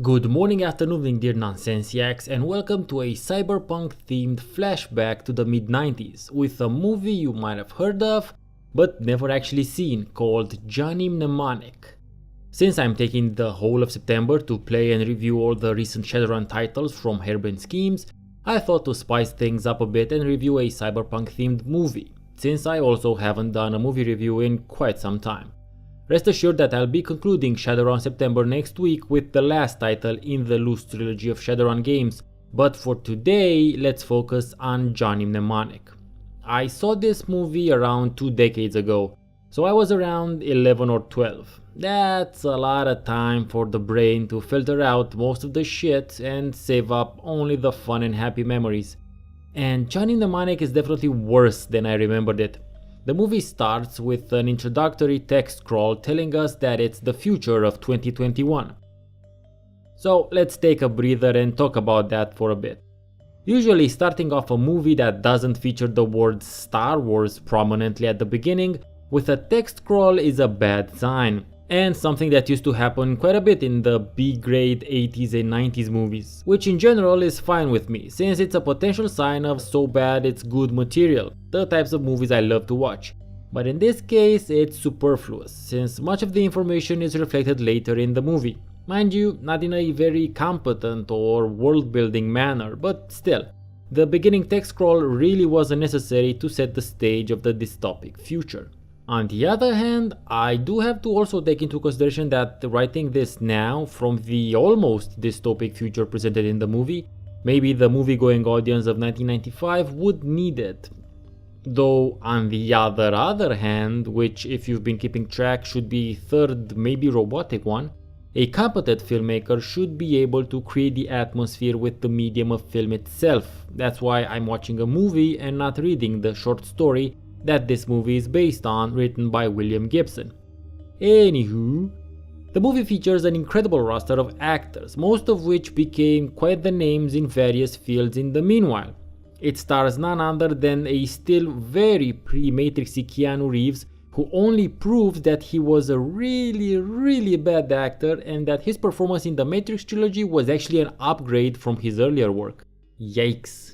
Good morning, afternoon, dear Nonsensiacs, and welcome to a cyberpunk themed flashback to the mid-90s with a movie you might have heard of but never actually seen called Johnny Mnemonic. Since I'm taking the whole of September to play and review all the recent Shadowrun titles from Harebrained Schemes, I thought to spice things up a bit and review a cyberpunk themed movie, since I also haven't done a movie review in quite some time. Rest assured that I'll be concluding Shadowrun September next week with the last title in the loose trilogy of Shadowrun games, but for today let's focus on Johnny Mnemonic. I saw this movie around 2 decades ago, so I was around 11 or 12. That's a lot of time for the brain to filter out most of the shit and save up only the fun and happy memories. And Johnny Mnemonic is definitely worse than I remembered it. The movie starts with an introductory text scroll telling us that it's the future of 2021. So let's take a breather and talk about that for a bit. Usually starting off a movie that doesn't feature the word Star Wars prominently at the beginning with a text scroll is a bad sign, and something that used to happen quite a bit in the B-grade 80s and 90s movies, which in general is fine with me, since it's a potential sign of so bad it's good material, the types of movies I love to watch. But in this case it's superfluous, since much of the information is reflected later in the movie. Mind you, not in a very competent or world-building manner, but still, the beginning text scroll really wasn't necessary to set the stage of the dystopic future. On the other hand, I do have to also take into consideration that writing this now from the almost dystopic future presented in the movie, maybe the movie-going audience of 1995 would need it. Though on the other hand, which if you've been keeping track should be third, maybe robotic one, a competent filmmaker should be able to create the atmosphere with the medium of film itself. That's why I'm watching a movie and not reading the short story that this movie is based on, written by William Gibson. Anywho, the movie features an incredible roster of actors, most of which became quite the names in various fields in the meanwhile. It stars none other than a still very pre-Matrixy Keanu Reeves, who only proves that he was a really bad actor and that his performance in the Matrix trilogy was actually an upgrade from his earlier work. Yikes.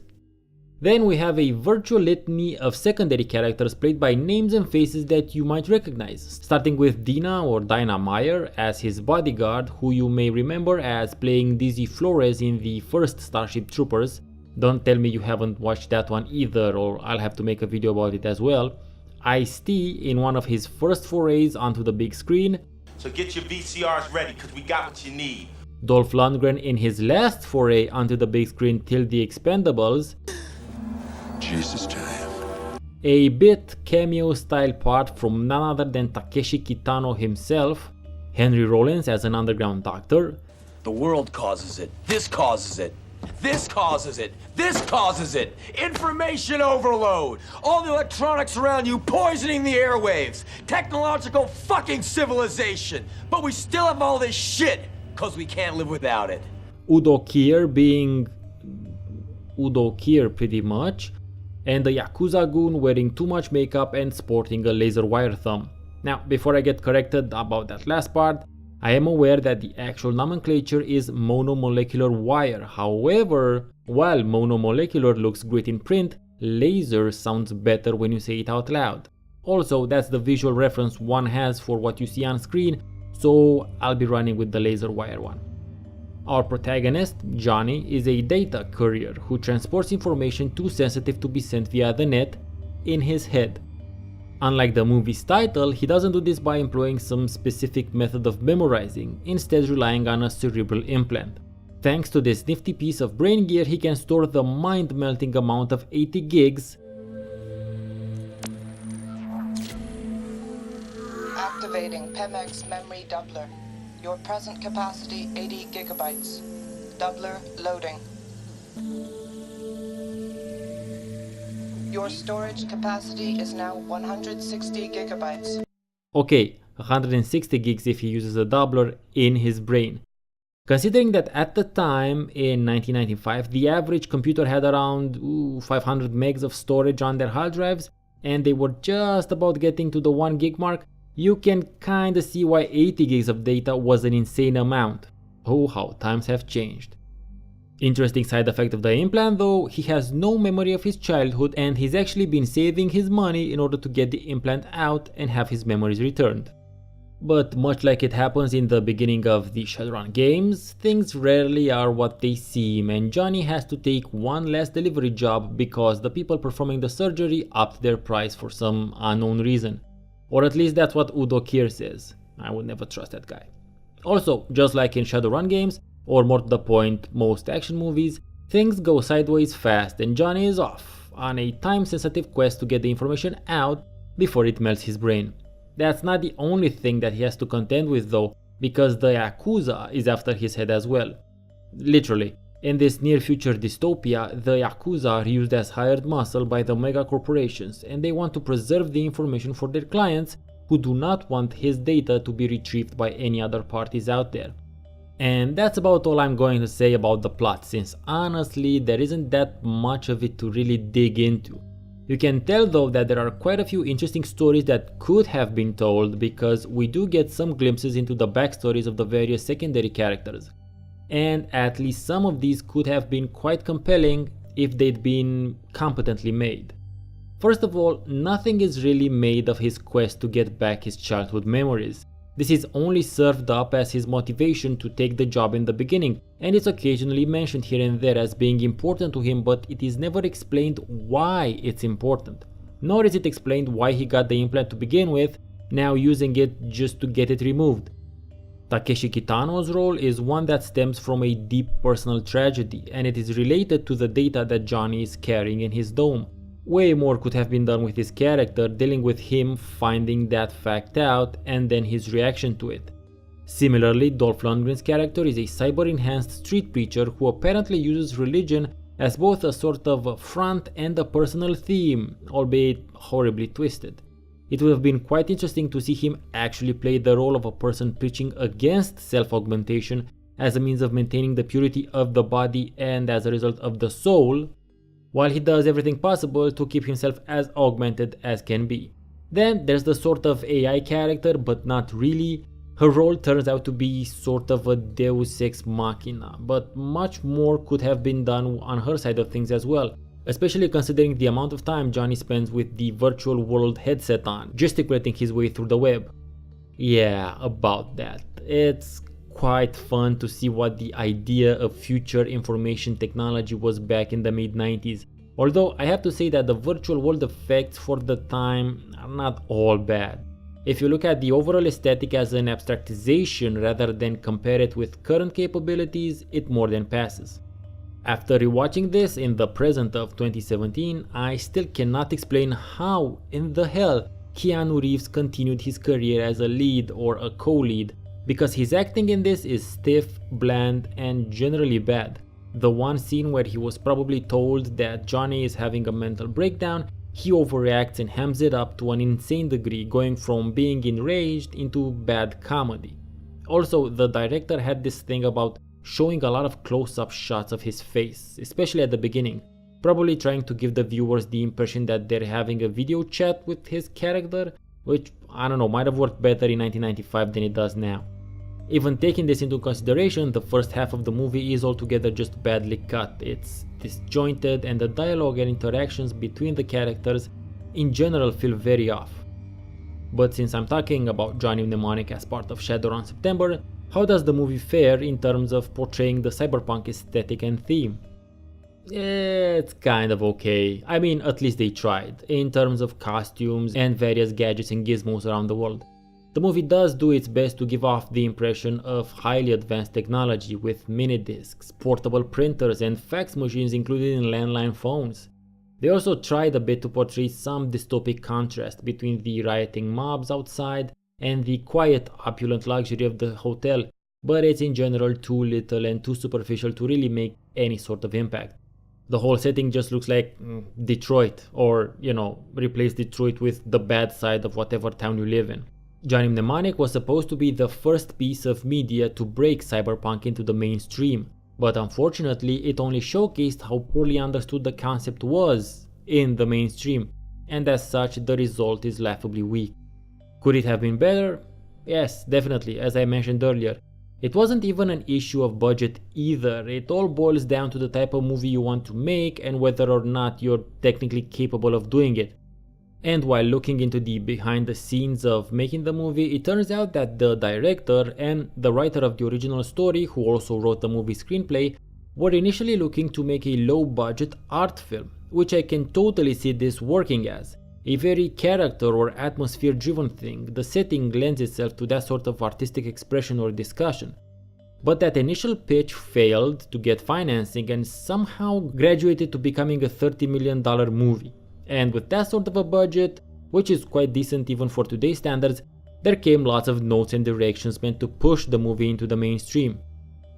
Then we have a virtual litany of secondary characters played by names and faces that you might recognize, starting with Dina or Dinah Meyer as his bodyguard, who you may remember as playing Dizzy Flores in the first Starship Troopers. Don't tell me you haven't watched that one either, or I'll have to make a video about it as well. Ice-T in one of his first forays onto the big screen. So get your VCRs ready, cause we got what you need. Dolph Lundgren in his last foray onto the big screen till The Expendables. Jesus time. A bit cameo style part from none other than Takeshi Kitano himself, Henry Rollins as an underground doctor. The world causes it. This causes it. This causes it. This causes it. Information overload. All the electronics around you poisoning the airwaves. Technological fucking civilization. But we still have all this shit because we can't live without it. Udo Kier being Udo Kier pretty much, and the Yakuza goon wearing too much makeup and sporting a laser wire thumb. Now, before I get corrected about that last part, I am aware that the actual nomenclature is monomolecular wire. However, while monomolecular looks great in print, laser sounds better when you say it out loud. Also, that's the visual reference one has for what you see on screen, so I'll be running with the laser wire one. Our protagonist, Johnny, is a data courier who transports information too sensitive to be sent via the net in his head. Unlike the movie's title, he doesn't do this by employing some specific method of memorizing, instead relying on a cerebral implant. Thanks to this nifty piece of brain gear, he can store the mind-melting amount of 80 gigs. Activating PEMEX memory doubler. Your present capacity 80 gigabytes. Doubler loading. Your storage capacity is now 160 gigabytes. Okay, 160 gigs if he uses a doubler in his brain. Considering that at the time, in 1995, the average computer had around 500 megs of storage on their hard drives, and they were just about getting to the 1 gig mark, you can kinda see why 80 gigs of data was an insane amount. Oh, how times have changed. Interesting side effect of the implant though, he has no memory of his childhood and he's actually been saving his money in order to get the implant out and have his memories returned. But much like it happens in the beginning of the Shadowrun games, things rarely are what they seem and Johnny has to take one last delivery job because the people performing the surgery upped their price for some unknown reason. Or at least that's what Udo Kier says. I would never trust that guy. Also, just like in Shadowrun games, or more to the point, most action movies, things go sideways fast and Johnny is off on a time-sensitive quest to get the information out before it melts his brain. That's not the only thing that he has to contend with though, because the Yakuza is after his head as well. Literally, in this near-future dystopia, the Yakuza are used as hired muscle by the mega corporations and they want to preserve the information for their clients who do not want his data to be retrieved by any other parties out there. And that's about all I'm going to say about the plot, since honestly there isn't that much of it to really dig into. You can tell though that there are quite a few interesting stories that could have been told because we do get some glimpses into the backstories of the various secondary characters. And at least some of these could have been quite compelling if they'd been competently made. First of all, nothing is really made of his quest to get back his childhood memories. This is only served up as his motivation to take the job in the beginning, and it's occasionally mentioned here and there as being important to him, but it is never explained why it's important. Nor is it explained why he got the implant to begin with, now using it just to get it removed. Takeshi Kitano's role is one that stems from a deep personal tragedy, and it is related to the data that Johnny is carrying in his dome. Way more could have been done with his character, dealing with him finding that fact out and then his reaction to it. Similarly, Dolph Lundgren's character is a cyber-enhanced street preacher who apparently uses religion as both a sort of a front and a personal theme, albeit horribly twisted. It would have been quite interesting to see him actually play the role of a person preaching against self-augmentation as a means of maintaining the purity of the body and as a result of the soul, while he does everything possible to keep himself as augmented as can be. Then there's the sort of AI character, but not really. Her role turns out to be sort of a deus ex machina, but much more could have been done on her side of things as well, especially considering the amount of time Johnny spends with the virtual world headset on, gesticulating his way through the web. Yeah, about that. It's quite fun to see what the idea of future information technology was back in the mid-90s, although I have to say that the virtual world effects for the time are not all bad. If you look at the overall aesthetic as an abstractization rather than compare it with current capabilities, it more than passes. After rewatching this in the present of 2017, I still cannot explain how in the hell Keanu Reeves continued his career as a lead or a co-lead, because his acting in this is stiff, bland, and generally bad. The one scene where he was probably told that Johnny is having a mental breakdown, he overreacts and hams it up to an insane degree, going from being enraged into bad comedy. Also, the director had this thing about showing a lot of close-up shots of his face, especially at the beginning, probably trying to give the viewers the impression that they're having a video chat with his character, which, I don't know, might have worked better in 1995 than it does now. Even taking this into consideration, the first half of the movie is altogether just badly cut. It's disjointed and the dialogue and interactions between the characters in general feel very off. But since I'm talking about Johnny Mnemonic as part of Shadowrun September, how does the movie fare in terms of portraying the cyberpunk aesthetic and theme? It's kind of okay. I mean, at least they tried, in terms of costumes and various gadgets and gizmos around the world. The movie does do its best to give off the impression of highly advanced technology with mini-discs, portable printers and fax machines included in landline phones. They also tried a bit to portray some dystopic contrast between the rioting mobs outside and the quiet, opulent luxury of the hotel, but it's in general too little and too superficial to really make any sort of impact. The whole setting just looks like Detroit, or, replace Detroit with the bad side of whatever town you live in. Johnny Mnemonic was supposed to be the first piece of media to break cyberpunk into the mainstream, but unfortunately it only showcased how poorly understood the concept was in the mainstream, and as such the result is laughably weak. Could it have been better? Yes, definitely, as I mentioned earlier. It wasn't even an issue of budget either, it all boils down to the type of movie you want to make and whether or not you're technically capable of doing it. And while looking into the behind the scenes of making the movie, it turns out that the director and the writer of the original story, who also wrote the movie screenplay, were initially looking to make a low budget art film, which I can totally see this working as. A very character or atmosphere driven thing, the setting lends itself to that sort of artistic expression or discussion. But that initial pitch failed to get financing and somehow graduated to becoming a $30 million movie. And with that sort of a budget, which is quite decent even for today's standards, there came lots of notes and directions meant to push the movie into the mainstream.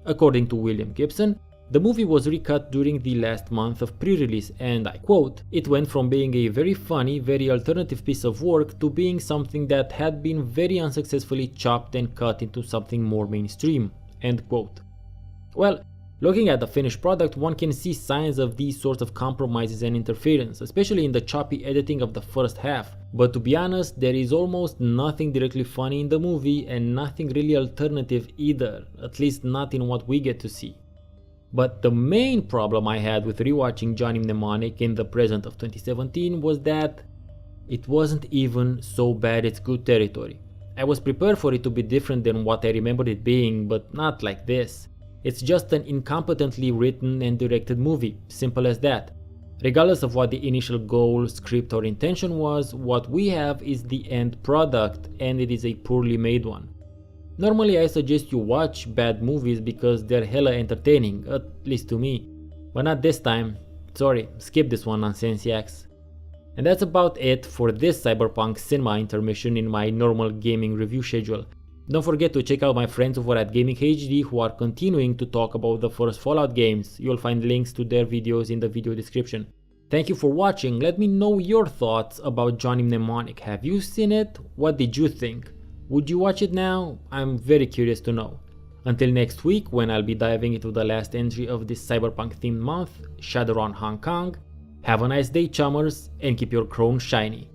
According to William Gibson, the movie was recut during the last month of pre-release and, I quote, "It went from being a very funny, very alternative piece of work to being something that had been very unsuccessfully chopped and cut into something more mainstream," end quote. Well, looking at the finished product, one can see signs of these sorts of compromises and interference, especially in the choppy editing of the first half. But to be honest, there is almost nothing directly funny in the movie and nothing really alternative either, at least not in what we get to see. But the main problem I had with rewatching Johnny Mnemonic in the present of 2017 was that it wasn't even so bad it's good territory. I was prepared for it to be different than what I remembered it being, but not like this. It's just an incompetently written and directed movie, simple as that. Regardless of what the initial goal, script or intention was, what we have is the end product, and it is a poorly made one. Normally I suggest you watch bad movies because they're hella entertaining, at least to me, but not this time. Sorry, skip this one, Nonsensiacs. And that's about it for this Cyberpunk cinema intermission in my normal gaming review schedule. Don't forget to check out my friends over at Gaming HD who are continuing to talk about the first Fallout games. You'll find links to their videos in the video description. Thank you for watching. Let me know your thoughts about Johnny Mnemonic. Have you seen it? What did you think? Would you watch it now? I'm very curious to know. Until next week, when I'll be diving into the last entry of this Cyberpunk themed month, Shadowrun Hong Kong, have a nice day, chummers, and keep your crown shiny.